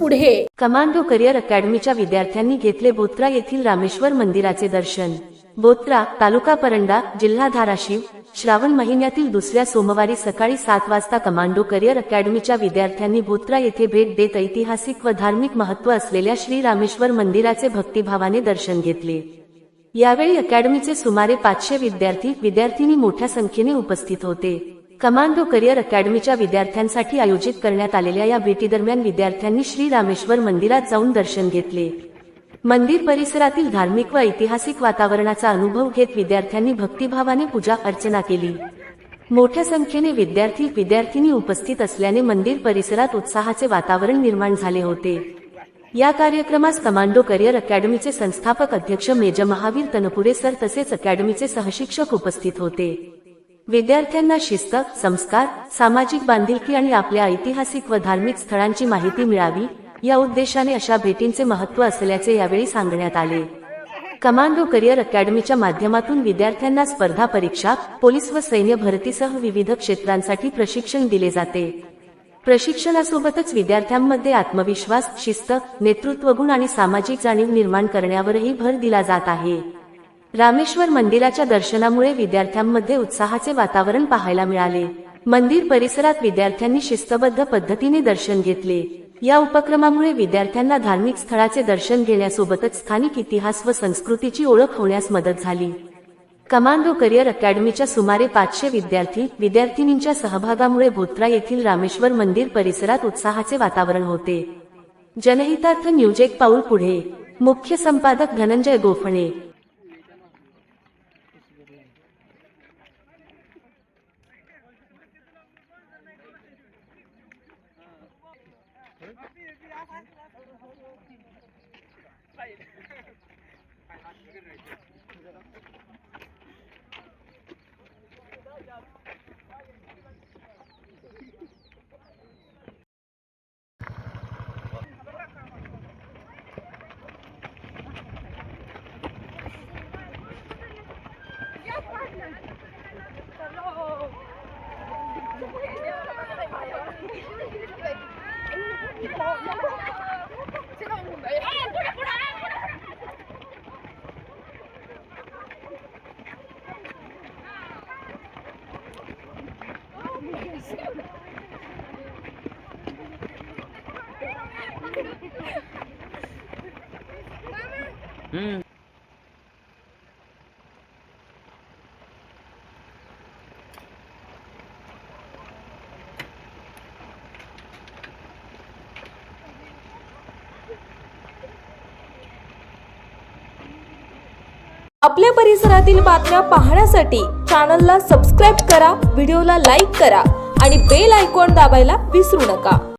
पुढे। Commando career अकॅडमीच्या विद्यार्थ्यांनी घेतले बोत्रा येथील रामेश्वर मंदिराचे दर्शन। बोत्रा, तालुका परंडा, जिल्हा धाराशिव। श्रावण महिन्यातील दुसऱ्या सोमवारी सकाळी 7 वाजता कमांडो करिअर अकॅडमीच्या विद्यार्थ्यांनी बोत्रा येथे भेट देत ऐतिहासिक व धार्मिक महत्त्व असलेल्या श्री रामेश्वर मंदिराचे भक्तिभावाने दर्शन घेतले। यावेळी अकॅडमीचे सुमारे 500 विद्यार्थी-विद्यार्थिनी मोठ्या संख्येने उपस्थित होते। कमांडो करिअर अकॅडमीच्या विद्यार्थ्यांसाठी आयोजित करण्यात आलेल्या या भेटीदरम्यान विद्यार्थ्यांनी श्री रामेश्वर मंदिरात जाऊन दर्शन घेतले। मंदिर परिसरातील धार्मिक व ऐतिहासिक वातावरणाचा अनुभव घेत विद्यार्थ्यांनी भक्तिभावाने पूजा अर्चना केली। मोठ्या संख्येने विद्यार्थी-विद्यार्थिनी उपस्थित असल्याने मंदिर परिसरात उत्साहाचे वातावरण निर्माण झाले होते। या कार्यक्रमास कमांडो करिअर अकॅडमीचे संस्थापक अध्यक्ष मेजर महावीर तनपुरे सर तसेच अकॅडमीचे सहशिक्षक उपस्थित होते। विद्यार्थ्यांना शिस्त, संस्कार, सामाजिक बांधिलकी आणि आपल्या ऐतिहासिक व धार्मिक स्थळांची माहिती मिळावी या उद्देशाने अशा भेटींचे महत्त्व असल्याचे यावेळी सांगण्यात आले। कमांडो करिअर अकॅडमीच्या माध्यमातून विद्यार्थ्यांना स्पर्धा परीक्षा, पोलीस व सैन्य भरतीसह विविध क्षेत्रांसाठी प्रशिक्षण दिले जाते। प्रशिक्षणासोबतच विद्यार्थ्यांमध्ये आत्मविश्वास, शिस्त, नेतृत्वगुण आणि सामाजिक जाणीव निर्माण करण्यावरही भर दिला जात आहे। रामेश्वर मंदिराच्या दर्शनामुळे विद्यार्थ्यांमध्ये उत्साहाचे वातावरण पाहायला मिळाले। मंदिर परिसरात विद्यार्थ्यांनी शिस्तबद्ध पद्धतीने दर्शन घेतले। या उपक्रमामुळे विद्यार्थ्यांना धार्मिक स्थळाचे दर्शन घेण्यासोबतच स्थानिक इतिहास व संस्कृतीची ओळख होण्यास मदत झाली। कमांडो करिअर अकॅडमीच्या सुमारे 500 विद्यार्थी-विद्यार्थिनींच्या सहभागामुळे बोत्रा येथील रामेश्वर मंदिर परिसरात उत्साहाचे वातावरण होते। जनहितार्थ न्यूज एक पाऊल पुढे। मुख्य संपादक धनंजय गोफणे। आपल्या परिसरातील बातम्या पाहण्यासाठी चॅनलला सबस्क्राइब करा, व्हिडिओला लाईक करा आणि बेल आयकॉन दाबायला विसरू नका।